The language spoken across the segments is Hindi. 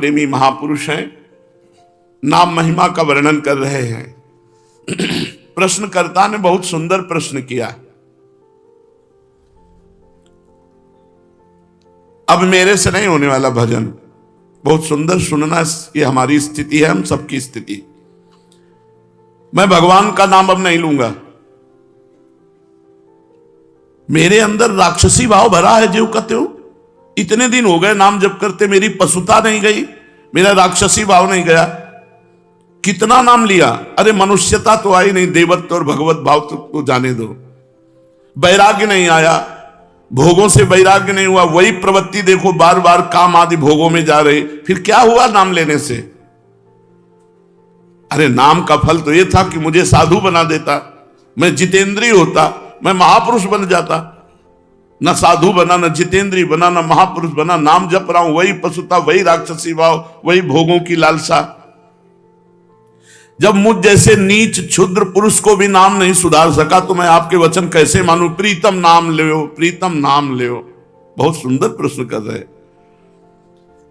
प्रेमी महापुरुष हैं, नाम महिमा का वर्णन कर रहे हैं। प्रश्नकर्ता ने बहुत सुंदर प्रश्न किया। अब मेरे से नहीं होने वाला भजन, बहुत सुंदर सुनना। ये हमारी स्थिति है, हम सबकी स्थिति। मैं भगवान का नाम अब नहीं लूंगा। मेरे अंदर राक्षसी भाव भरा है, जो कहते हो इतने दिन हो गए नाम जप करते, मेरी पशुता नहीं गई, मेरा राक्षसी भाव नहीं गया। कितना नाम लिया, अरे मनुष्यता तो आई नहीं, देवत्व और भगवत भाव तो जाने दो। वैराग्य नहीं आया, भोगों से वैराग्य नहीं हुआ, वही प्रवृत्ति देखो, बार बार काम आदि भोगों में जा रहे। फिर क्या हुआ नाम लेने से? अरे नाम का फल तो यह था कि मुझे साधु बना देता, मैं जितेंद्रिय होता, मैं महापुरुष बन जाता। न साधु बना, न जितेंद्रिय बना, न महापुरुष बना। नाम जप रहा हूं, वही पशुता, वही राक्षसी भाव, वही भोगों की लालसा। जब मुझ जैसे नीच क्षुद्र पुरुष को भी नाम नहीं सुधार सका, तो मैं आपके वचन कैसे मानूं? प्रीतम नाम ले, प्रीतम नाम ले। बहुत सुंदर प्रश्न कर रहे।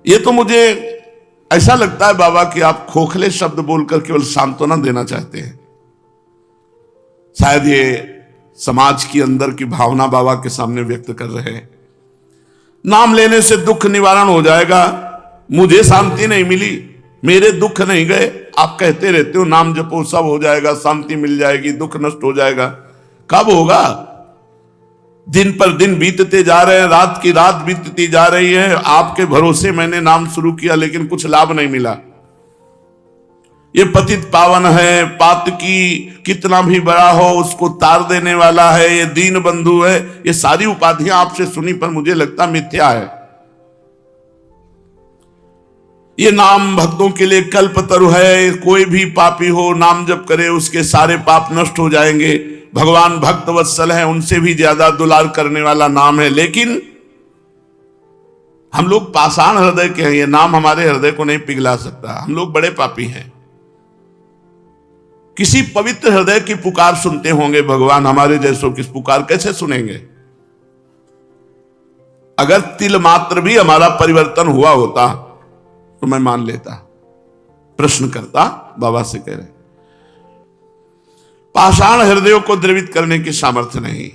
ये तो मुझे ऐसा लगता है बाबा कि आप खोखले शब्द बोलकर केवल सांत्वना देना चाहते हैं। शायद ये समाज की अंदर की भावना बाबा के सामने व्यक्त कर रहे हैं। नाम लेने से दुख निवारण हो जाएगा। मुझे शांति नहीं मिली, मेरे दुख नहीं गए। आप कहते रहते हो नाम जपो सब हो जाएगा, शांति मिल जाएगी, दुख नष्ट हो जाएगा। कब होगा? दिन पर दिन बीतते जा रहे हैं, रात की रात बीतती जा रही है। आपके भरोसे मैंने नाम शुरू किया, लेकिन कुछ लाभ नहीं मिला। ये पतित पावन है, पातकी कितना भी बड़ा हो उसको तार देने वाला है, ये दीन बंधु है। ये सारी उपाधियां आपसे सुनी, पर मुझे लगता मिथ्या है। ये नाम भक्तों के लिए कल्पतरु है। कोई भी पापी हो नाम जप करे, उसके सारे पाप नष्ट हो जाएंगे। भगवान भक्त वत्सल है, उनसे भी ज्यादा दुलार करने वाला नाम है। लेकिन हम लोग पाषाण हृदय के हैं, ये नाम हमारे हृदय को नहीं पिघला सकता। हम लोग बड़े पापी हैं। किसी पवित्र हृदय की पुकार सुनते होंगे भगवान, हमारे जैसों की पुकार कैसे सुनेंगे? अगर तिल मात्र भी हमारा परिवर्तन हुआ होता तो मैं मान लेता। प्रश्न करता बाबा से कह रहे, पाषाण हृदयों को द्रवित करने की सामर्थ्य नहीं।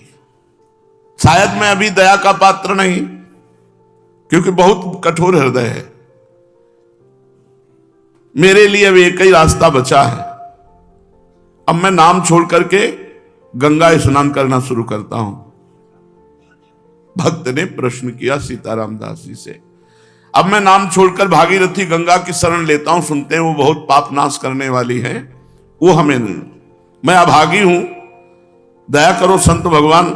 शायद मैं अभी दया का पात्र नहीं, क्योंकि बहुत कठोर हृदय है। मेरे लिए अब एक ही रास्ता बचा है। अब मैं नाम छोड़ करके गंगा स्नान करना शुरू करता हूं। भक्त ने प्रश्न किया सीताराम दास जी से। अब मैं नाम छोड़कर भागीरथी गंगा की शरण लेता हूं। सुनते हैं वो बहुत पाप नाश करने वाली है, वो हमें नहीं। मैं अभागी हूं, दया करो संत भगवान।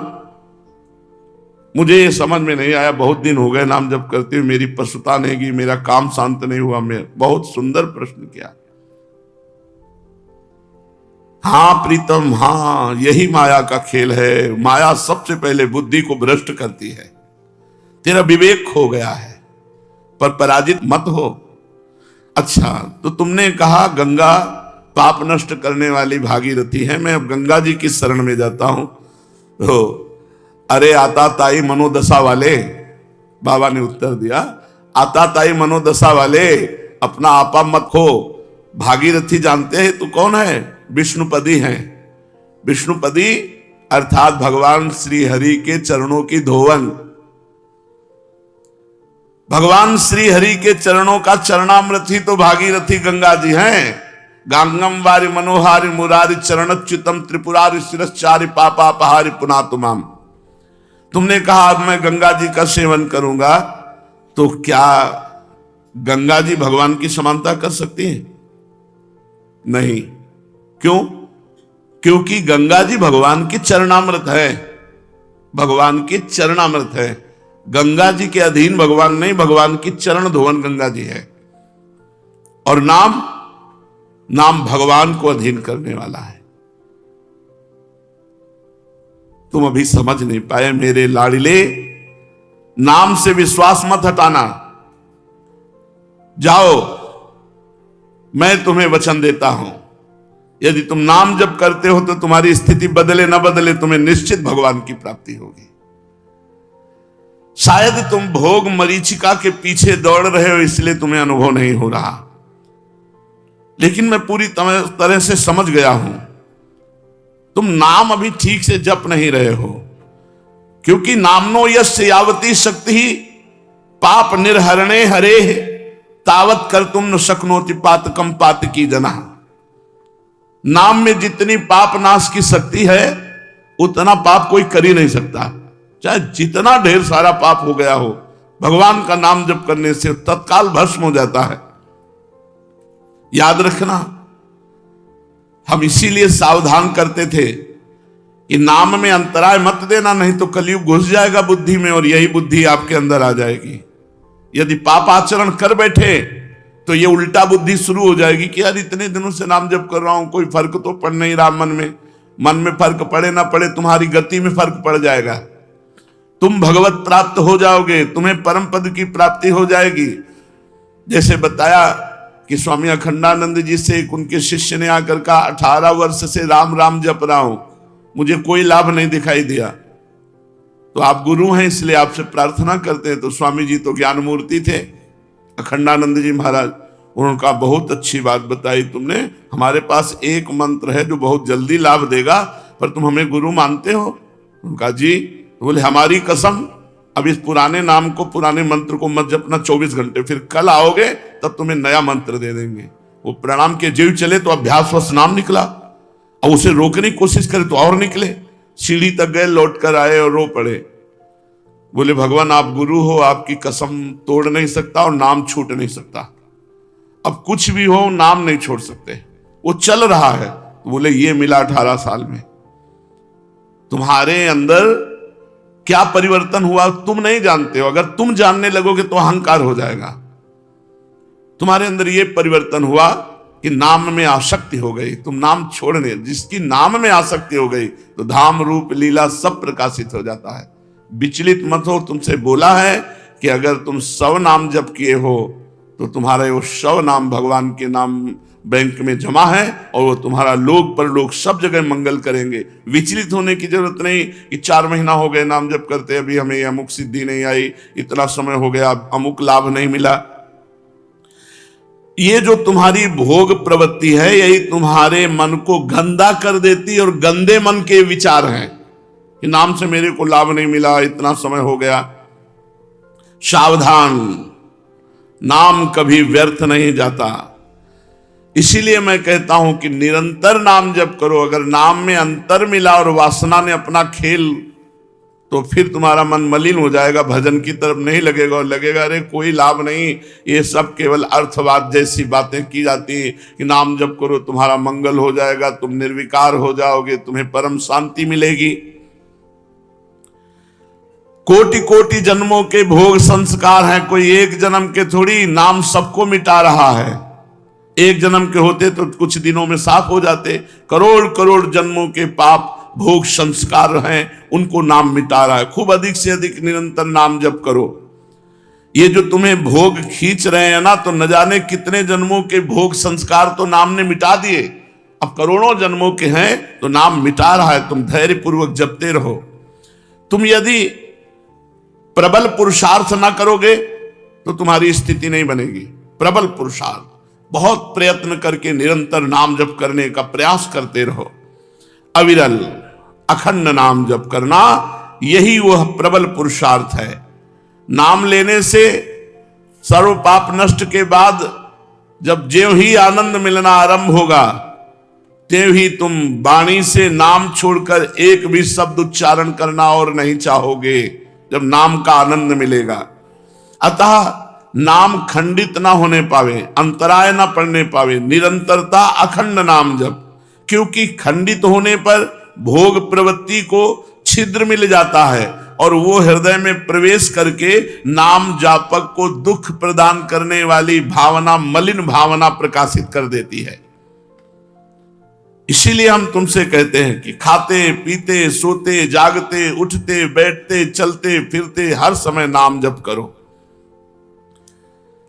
मुझे ये समझ में नहीं आया, बहुत दिन हो गए नाम जप करते हुए, मेरी पशुता नहीं गई, मेरा काम शांत नहीं हुआ। मैं बहुत सुंदर प्रश्न किया। हाँ प्रीतम, हाँ यही माया का खेल है। माया सबसे पहले बुद्धि को भ्रष्ट करती है। तेरा विवेक खो गया है, पर पराजित मत हो। अच्छा, तो तुमने कहा गंगा पाप नष्ट करने वाली भागीरथी है, मैं अब गंगा जी की शरण में जाता हूं। तो अरे आता ताई मनोदशा वाले, बाबा ने उत्तर दिया, आता ताई मनोदशा वाले, अपना आपा मत खो। भागीरथी जानते हैं तू कौन है? विष्णुपदी हैं। विष्णुपदी अर्थात भगवान श्री हरि के चरणों की धोवन। भगवान श्री हरि के चरणों का चरणामृत ही तो भागीरथी गंगा जी हैं। गांगम वारि मनोहारि मुरारि चरणच्युतम त्रिपुरारि शिरश्चारि पापापहारि पुनातुमाम। तुमने कहा अब मैं गंगा जी का सेवन करूंगा, तो क्या गंगा जी भगवान की समानता कर सकती है? नहीं। क्यों? क्योंकि गंगा जी भगवान की चरणामृत है। भगवान की चरणामृत है। गंगा जी के अधीन भगवान नहीं, भगवान की चरण धोवन गंगा जी है। और नाम भगवान को अधीन करने वाला है। तुम अभी समझ नहीं पाए मेरे लाडिले। नाम से विश्वास मत हटाना। जाओ, मैं तुम्हें वचन देता हूं, यदि तुम नाम जप करते हो तो तुम्हारी स्थिति बदले न बदले, तुम्हें निश्चित भगवान की प्राप्ति होगी। शायद तुम भोग मरीचिका के पीछे दौड़ रहे हो, इसलिए तुम्हें अनुभव नहीं हो रहा। लेकिन मैं पूरी तरह से समझ गया हूं, तुम नाम अभी ठीक से जप नहीं रहे हो, क्योंकि नामनो यस्य यावती शक्ति ही पाप निर्हरणे हरे तावत कर तुम न शक्नोति पातकम पातकी जना। नाम में जितनी पाप नाश की शक्ति है उतना पाप कोई कर ही नहीं सकता। चाहे जितना ढेर सारा पाप हो गया हो, भगवान का नाम जप करने से तत्काल भस्म हो जाता है। याद रखना, हम इसीलिए सावधान करते थे कि नाम में अंतराय मत देना, नहीं तो कलयुग घुस जाएगा बुद्धि में और यही बुद्धि आपके अंदर आ जाएगी। यदि पाप आचरण कर बैठे तो ये उल्टा बुद्धि शुरू हो जाएगी कि यार इतने दिनों से नाम जप कर रहा हूं, कोई फर्क तो पड़ नहीं रहा मन में फर्क पड़े ना पड़े, तुम्हारी गति में फर्क पड़ जाएगा। तुम भगवत प्राप्त हो जाओगे, तुम्हें परम पद की प्राप्ति हो जाएगी। जैसे बताया कि स्वामी अखंडानंद जी से उनके शिष्य ने आकर कहा, 18 वर्ष से राम राम जप रहा हूं, मुझे कोई लाभ नहीं दिखाई दिया। तो आप गुरु हैं इसलिए आपसे प्रार्थना करते हैं। तो स्वामी जी तो ज्ञान मूर्ति थे, अखंडानंद जी महाराज, उन्होंने कहा बहुत अच्छी बात बताई तुमने, हमारे पास एक मंत्र है जो बहुत जल्दी लाभ देगा, पर तुम हमें गुरु मानते हो? उनका जी। तो बोले हमारी कसम, अब इस पुराने नाम को, पुराने मंत्र को मत जपना 24 घंटे, फिर कल आओगे तब तुम्हें नया मंत्र दे देंगे। वो प्रणाम के जीव चले तो अभ्यासवश नाम निकला, और उसे रोकने की कोशिश करे तो और निकले। सीढ़ी तक गए, लौट कर आए और रो पड़े। बोले भगवान आप गुरु हो, आपकी कसम तोड़ नहीं सकता और नाम छूट नहीं सकता। अब कुछ भी हो नाम नहीं छोड़ सकते। वो चल रहा है। तो बोले ये मिला 18 साल में, तुम्हारे अंदर क्या परिवर्तन हुआ तुम नहीं जानते हो। अगर तुम जानने लगोगे तो अहंकार हो जाएगा। तुम्हारे अंदर ये परिवर्तन हुआ कि नाम में आसक्ति हो गई, तुम नाम छोड़ने, जिसकी नाम में आसक्ति हो गई तो धाम रूप लीला सब प्रकाशित हो जाता है। विचलित मत हो, तुमसे बोला है कि अगर तुम 100 नाम जप किए हो तो तुम्हारे वो 100 नाम भगवान के नाम बैंक में जमा है और वो तुम्हारा लोक परलोक सब जगह मंगल करेंगे। विचलित होने की जरूरत नहीं कि 4 महीना हो गए नाम जप करते, अभी हमें अमुक सिद्धि नहीं आई, इतना समय हो गया, अमुक लाभ नहीं मिला। ये जो तुम्हारी भोग प्रवृत्ति है यही तुम्हारे मन को गंदा कर देती, और गंदे मन के विचार हैं कि नाम से मेरे को लाभ नहीं मिला, इतना समय हो गया। सावधान, नाम कभी व्यर्थ नहीं जाता। इसीलिए मैं कहता हूं कि निरंतर नाम जप करो। अगर नाम में अंतर मिला और वासना ने अपना खेल, तो फिर तुम्हारा मन मलिन हो जाएगा, भजन की तरफ नहीं लगेगा और लगेगा अरे कोई लाभ नहीं, ये सब केवल अर्थवाद जैसी बातें की जाती हैं कि नाम जप करो तुम्हारा मंगल हो जाएगा, तुम निर्विकार हो जाओगे, तुम्हें परम शांति मिलेगी। कोटि कोटि जन्मों के भोग संस्कार हैं, कोई एक जन्म के थोड़ी। नाम सबको मिटा रहा है। एक जन्म के होते तो कुछ दिनों में साफ हो जाते, करोड़ करोड़ जन्मों के पाप भोग संस्कार हैं, उनको नाम मिटा रहा है। खूब अधिक से अधिक निरंतर नाम जप करो। ये जो तुम्हें भोग खींच रहे हैं ना, तो न जाने कितने जन्मों के भोग संस्कार तो नाम ने मिटा दिए, अब करोड़ों जन्मों के हैं तो नाम मिटा रहा है। तुम धैर्य पूर्वक जपते रहो। तुम यदि प्रबल पुरुषार्थ ना करोगे तो तुम्हारी स्थिति नहीं बनेगी। प्रबल पुरुषार्थ, बहुत प्रयत्न करके निरंतर नाम जप करने का प्रयास करते रहो। अविरल अखंड नाम जप करना, यही वह प्रबल पुरुषार्थ है। नाम लेने से सर्व पाप नष्ट के बाद जब ज्यों ही आनंद मिलना आरंभ होगा, त्यों ही तुम वाणी से नाम छोड़कर एक भी शब्द उच्चारण करना और नहीं चाहोगे, जब नाम का आनंद मिलेगा। अतः नाम खंडित ना होने पावे, अंतराय ना पड़ने पावे, निरंतरता अखंड नाम जप। क्योंकि खंडित होने पर भोग प्रवृत्ति को छिद्र मिल जाता है और वो हृदय में प्रवेश करके नाम जापक को दुख प्रदान करने वाली भावना, मलिन भावना प्रकाशित कर देती है। इसीलिए हम तुमसे कहते हैं कि खाते पीते सोते जागते उठते बैठते चलते फिरते हर समय नाम जप करो।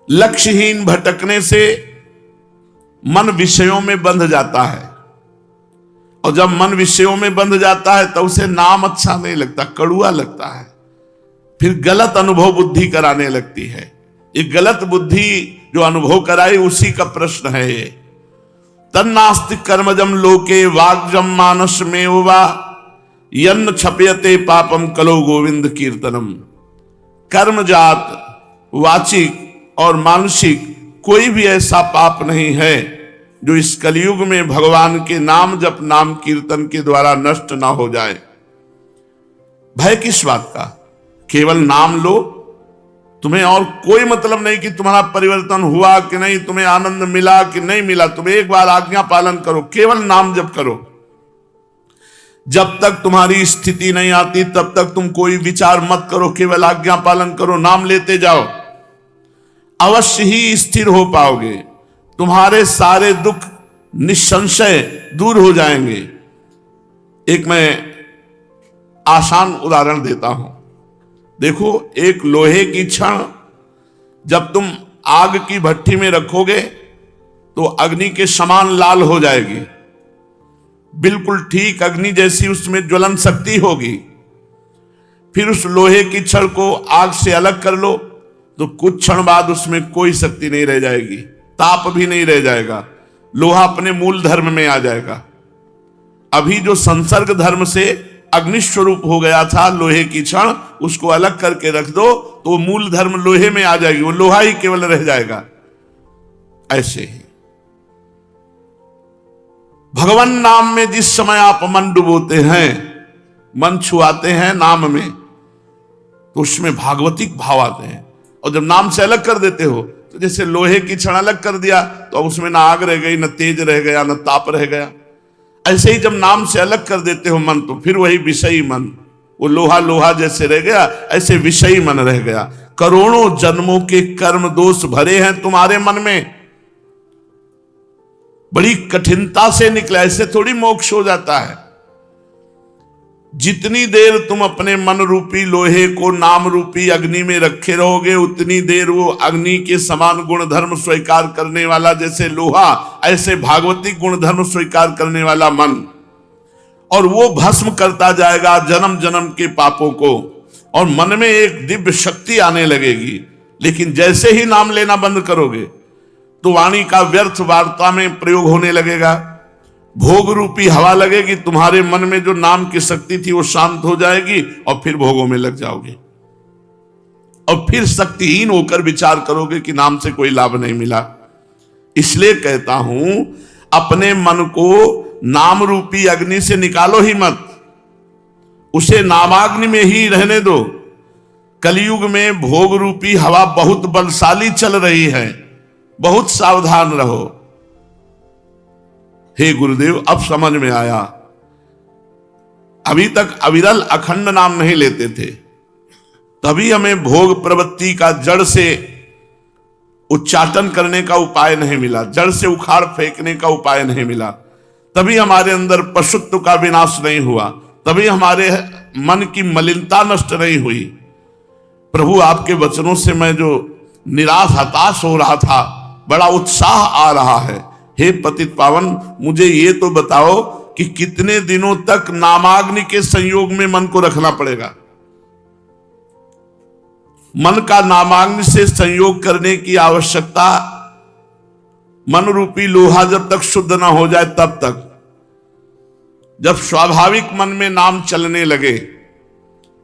लक्ष्यहीन भटकने से मन विषयों में बंध जाता है, और जब मन विषयों में बंध जाता है तो उसे नाम अच्छा नहीं लगता, कड़ुआ लगता है। फिर गलत अनुभव बुद्धि कराने लगती है। ये गलत बुद्धि जो अनुभव कराए उसी का प्रश्न है ये। तन्नास्ति कर्मजम लोके वाग्जम मानस में वा यन्न छपयते पापम कलो गोविंद कीर्तनम। कर्मजात, वाचिक और मानसिक कोई भी ऐसा पाप नहीं है जो इस कलयुग में भगवान के नाम जप, नाम कीर्तन के द्वारा नष्ट ना हो जाए। भय किस बात का? केवल नाम लो, तुम्हें और कोई मतलब नहीं कि तुम्हारा परिवर्तन हुआ कि नहीं, तुम्हें आनंद मिला कि नहीं मिला। तुम्हें एक बार आज्ञा पालन करो, केवल नाम जप करो। जब तक तुम्हारी स्थिति नहीं आती तब तक तुम कोई विचार मत करो, केवल आज्ञा पालन करो, नाम लेते जाओ। अवश्य ही स्थिर हो पाओगे, तुम्हारे सारे दुख निसंशय दूर हो जाएंगे। एक मैं आसान उदाहरण देता हूं। देखो, एक लोहे की छड़ जब तुम आग की भट्टी में रखोगे तो अग्नि के समान लाल हो जाएगी, बिल्कुल ठीक अग्नि जैसी उसमें ज्वलन शक्ति होगी। फिर उस लोहे की छड़ को आग से अलग कर लो तो कुछ क्षण बाद उसमें कोई शक्ति नहीं रह जाएगी, ताप भी नहीं रह जाएगा, लोहा अपने मूल धर्म में आ जाएगा। अभी जो संसर्ग धर्म से अग्नि स्वरूप हो गया था लोहे की छड़, उसको अलग करके रख दो तो मूल धर्म लोहे में आ जाएगी, वो लोहा ही केवल रह जाएगा। ऐसे ही भगवान नाम में जिस समय आप मन डुबोते हैं, मन छुआते हैं नाम में, तो उसमें भागवतिक भाव आते हैं। और जब नाम से अलग कर देते हो तो जैसे लोहे की छड़ अलग कर दिया तो अब उसमें ना आग रह गई, ना तेज रह गया, ना ताप रह गया। ऐसे ही जब नाम से अलग कर देते हो मन, तो फिर वही विषयी मन, वो लोहा लोहा जैसे रह गया, ऐसे विषयी मन रह गया। करोड़ों जन्मों के कर्म दोष भरे हैं तुम्हारे मन में, बड़ी कठिनता से निकला, ऐसे थोड़ी मोक्ष हो जाता है। जितनी देर तुम अपने मन रूपी लोहे को नाम रूपी अग्नि में रखे रहोगे, उतनी देर वो अग्नि के समान गुण धर्म स्वीकार करने वाला, जैसे लोहा ऐसे भागवतिक गुण धर्म स्वीकार करने वाला मन, और वो भस्म करता जाएगा जन्म जन्म के पापों को, और मन में एक दिव्य शक्ति आने लगेगी। लेकिन जैसे ही नाम लेना बंद करोगे तो वाणी का व्यर्थ वार्ता में प्रयोग होने लगेगा, भोग रूपी हवा लगेगी, तुम्हारे मन में जो नाम की शक्ति थी वो शांत हो जाएगी और फिर भोगों में लग जाओगे। और फिर शक्तिहीन होकर विचार करोगे कि नाम से कोई लाभ नहीं मिला। इसलिए कहता हूं, अपने मन को नाम रूपी अग्नि से निकालो ही मत, उसे नामाग्नि में ही रहने दो। कलयुग में भोग रूपी हवा बहुत बलशाली चल रही है, बहुत सावधान रहो। हे गुरुदेव, अब समझ में आया। अभी तक अविरल अखंड नाम नहीं लेते थे, तभी हमें भोग प्रवृत्ति का जड़ से उच्चाटन करने का उपाय नहीं मिला, जड़ से उखाड़ फेंकने का उपाय नहीं मिला, तभी हमारे अंदर पशुत्व का विनाश नहीं हुआ, तभी हमारे मन की मलिनता नष्ट नहीं हुई। प्रभु, आपके वचनों से मैं जो निराश हताश हो रहा था, बड़ा उत्साह आ रहा है। हे पतित पावन, मुझे ये तो बताओ कि कितने दिनों तक नामाग्नि के संयोग में मन को रखना पड़ेगा। मन का नामाग्नि से संयोग करने की आवश्यकता, मन रूपी लोहा जब तक शुद्ध ना हो जाए तब तक। जब स्वाभाविक मन में नाम चलने लगे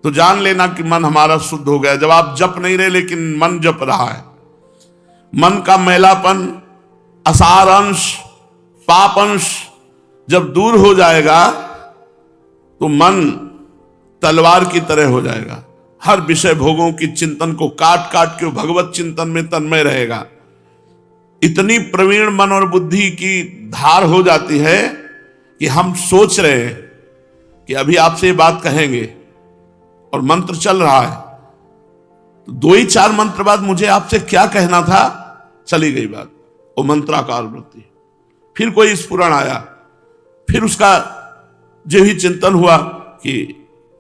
तो जान लेना कि मन हमारा शुद्ध हो गया। जब आप जप नहीं रहे लेकिन मन जप रहा है, मन का मैलापन, असार अंश, पाप अंश जब दूर हो जाएगा तो मन तलवार की तरह हो जाएगा। हर विषय भोगों की चिंतन को काट काट के भगवत चिंतन में तन्मय रहेगा। इतनी प्रवीण मन और बुद्धि की धार हो जाती है कि हम सोच रहे हैं कि अभी आपसे ये बात कहेंगे और मंत्र चल रहा है, तो 2 ही 4 मंत्र बाद मुझे आपसे क्या कहना था, चली गई बात। वो मंत्राकार वृत्ति। फिर कोई स्फुरण आया, फिर उसका जो ही चिंतन हुआ कि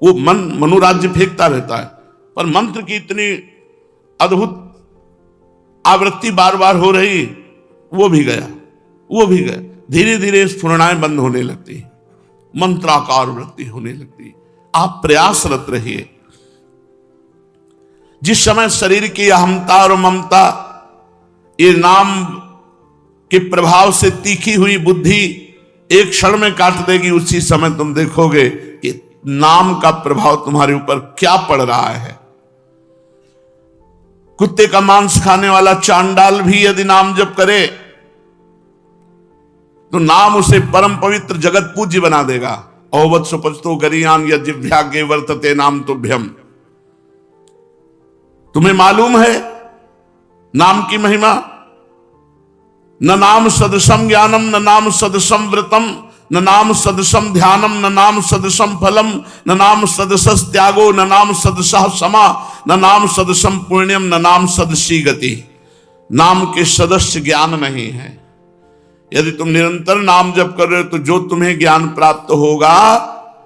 वो मन मनोराज्य फेंकता रहता है, पर मंत्र की इतनी अद्भुत आवृत्ति बार बार हो रही, वो भी गया, वो भी गया। धीरे धीरे स्फुरणाएं बंद होने लगती, मंत्राकार वृत्ति होने लगती। आप प्रयासरत रहिए। जिस समय शरीर की अहमता और ममता ये नाम के प्रभाव से तीखी हुई बुद्धि एक क्षण में काट देगी, उसी समय तुम देखोगे कि नाम का प्रभाव तुम्हारे ऊपर क्या पड़ रहा है। कुत्ते का मांस खाने वाला चांडाल भी यदि नाम जप करे तो नाम उसे परम पवित्र जगत पूज्य बना देगा। औवत सुपचतो गरियान या जिव्यागे वर्तते नाम तुभ्यम। तुम्हें मालूम है नाम की महिमा? न नाम सदसम ज्ञानम, न नाम सदसम व्रतम, न नाम सदसम ध्यानम, न नाम सदसम फलम, न नाम सदसस त्यागो, न नाम सदसः क्षमा, न नाम सदसम पुण्यम, न नाम सदसी गति। नाम के सदस्य ज्ञान नहीं है। यदि तुम निरंतर नाम जप कर रहे हो तो जो तुम्हें ज्ञान प्राप्त होगा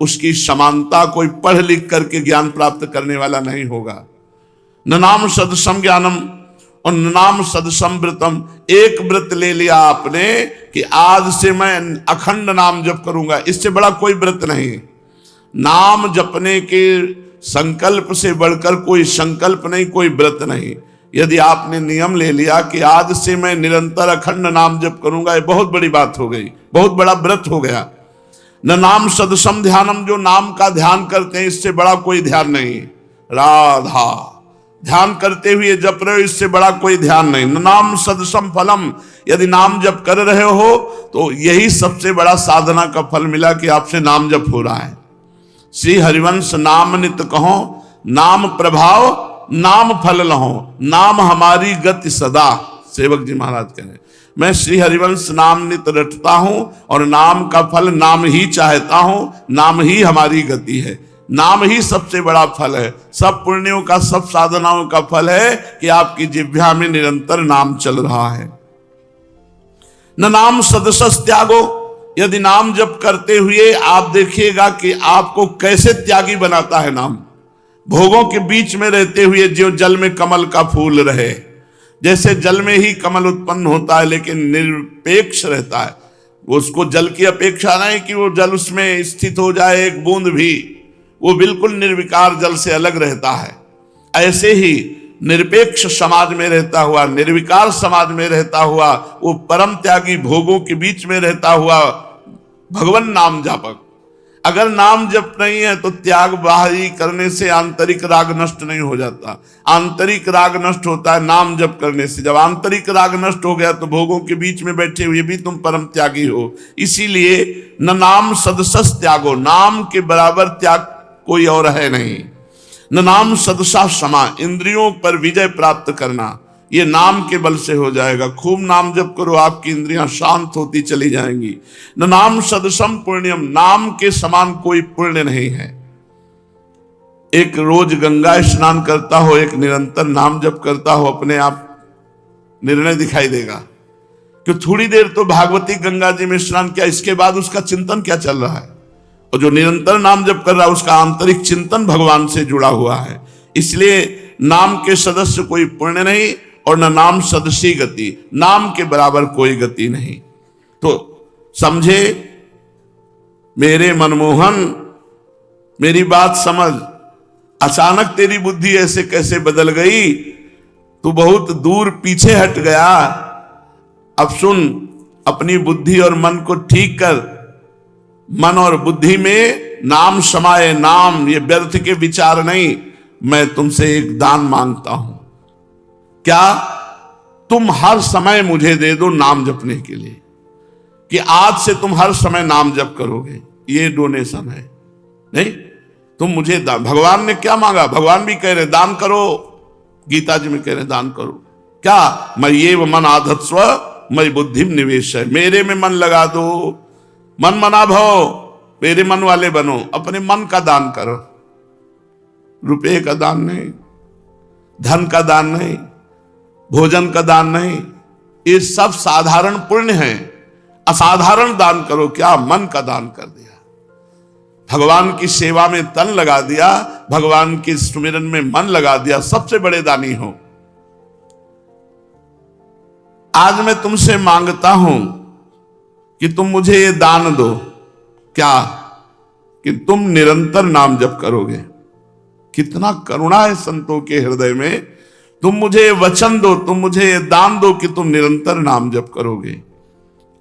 उसकी समानता कोई पढ़ लिख करके ज्ञान प्राप्त करने वाला नहीं होगा। न नाम सदसम ज्ञानम और न नाम सदसम व्रतम। एक व्रत ले लिया आपने कि आज से मैं अखंड नाम जप करूंगा, इससे बड़ा कोई व्रत नहीं। नाम जपने के संकल्प से बढ़कर कोई संकल्प नहीं, कोई व्रत नहीं। यदि आपने नियम ले लिया कि आज से मैं निरंतर अखंड नाम जप करूंगा, ये बहुत बड़ी बात हो गई, बहुत बड़ा व्रत हो गया। न नाम सदसम ध्यानम, जो नाम का ध्यान करते हैं इससे बड़ा कोई ध्यान नहीं। राधा ध्यान करते हुए जप रहे हो, इससे बड़ा कोई ध्यान नहीं। न नाम सदसम फलम, यदि नाम जप कर रहे हो तो यही सबसे बड़ा साधना का फल मिला कि आपसे नाम जप हो रहा है। श्री हरिवंश नाम नित कहो, नाम प्रभाव नाम फल लहो, नाम हमारी गति सदा। सेवक जी महाराज कह रहे, मैं श्री हरिवंश नाम नित रटता हूं और नाम का फल नाम ही चाहता हूं, नाम ही हमारी गति है। नाम ही सबसे बड़ा फल है। सब पुण्यों का, सब साधनाओं का फल है कि आपकी जिह्वा में निरंतर नाम चल रहा है। न नाम सदसस त्यागो, यदि नाम जप करते हुए आप देखिएगा कि आपको कैसे त्यागी बनाता है नाम। भोगों के बीच में रहते हुए जो जल में कमल का फूल रहे, जैसे जल में ही कमल उत्पन्न होता है लेकिन निरपेक्ष रहता है, उसको जल की अपेक्षा नहीं कि वो जल उसमें स्थित हो जाए एक बूंद भी, वो बिल्कुल निर्विकार जल से अलग रहता है। ऐसे ही निरपेक्ष समाज में रहता हुआ, निर्विकार समाज में रहता हुआ, वो परम त्यागी भोगों के बीच में रहता हुआ भगवान नाम जापक। अगर नाम जप नहीं है तो त्याग बाहरी करने से आंतरिक राग नष्ट नहीं हो जाता। आंतरिक राग नष्ट होता है नाम जप करने से। जब आंतरिक राग नष्ट हो गया तो भोगों के बीच में बैठे हुए भी तुम परम त्यागी हो। इसीलिए न नाम सदसस त्यागो, नाम के बराबर त्याग कोई और है नहीं। न नाम सदसा क्षमा, इंद्रियों पर विजय प्राप्त करना ये नाम के बल से हो जाएगा। खूब नाम जप करो, आपकी इंद्रियां शांत होती चली जाएंगी। न नाम सदसम पुण्यम, नाम के समान कोई पुण्य नहीं है। एक रोज गंगा स्नान करता हो, एक निरंतर नाम जप करता हो, अपने आप निर्णय दिखाई देगा कि थोड़ी देर तो भागवती गंगा जी में स्नान किया, इसके बाद उसका चिंतन क्या चल रहा है। और जो निरंतर नाम जप कर रहा है उसका आंतरिक चिंतन भगवान से जुड़ा हुआ है। इसलिए नाम के सदस्य कोई पुण्य नहीं और न नाम सदसी गति, नाम के बराबर कोई गति नहीं। तो समझे मेरे मनमोहन, मेरी बात समझ। अचानक तेरी बुद्धि ऐसे कैसे बदल गई, तू बहुत दूर पीछे हट गया। अब सुन, अपनी बुद्धि और मन को ठीक कर। मन और बुद्धि में नाम समाये, नाम ये व्यर्थ के विचार नहीं। मैं तुमसे एक दान मांगता हूं। क्या? तुम हर समय मुझे दे दो नाम जपने के लिए, कि आज से तुम हर समय नाम जप करोगे। ये डोनेशन है। नहीं, तुम मुझे भगवान ने क्या मांगा? भगवान भी कह रहे दान करो, गीता जी में कह रहे दान करो। क्या? मैं ये मन आधत्स्व मैं बुद्धि निवेश है, मेरे में मन लगा दो। मन मना भव, मेरे मन वाले बनो। अपने मन का दान करो, रुपये का दान नहीं, धन का दान नहीं, भोजन का दान नहीं। ये सब साधारण पुण्य है। असाधारण दान करो। क्या? मन का दान कर दिया, भगवान की सेवा में तन लगा दिया, भगवान के सुमिरन में मन लगा दिया। सबसे बड़े दानी हो। आज मैं तुमसे मांगता हूं कि तुम मुझे ये दान दो। क्या? कि तुम निरंतर नाम जप करोगे। कितना करुणा है संतों के हृदय में। तुम मुझे वचन दो, तुम मुझे दान दो कि तुम निरंतर नाम जप करोगे,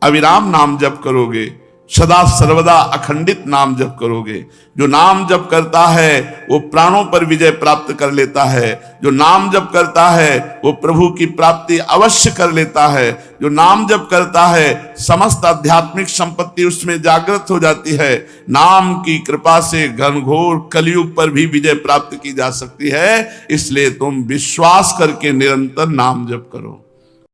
अविराम नाम जप करोगे, सदा सर्वदा अखंडित नाम जप करोगे। जो नाम जप करता है वो प्राणों पर विजय प्राप्त कर लेता है। जो नाम जप करता है वो प्रभु की प्राप्ति अवश्य कर लेता है। जो नाम जप करता है समस्त आध्यात्मिक संपत्ति उसमें जागृत हो जाती है। नाम की कृपा से घनघोर कलयुग पर भी विजय प्राप्त की जा सकती है। इसलिए तुम विश्वास करके निरंतर नाम जप करो।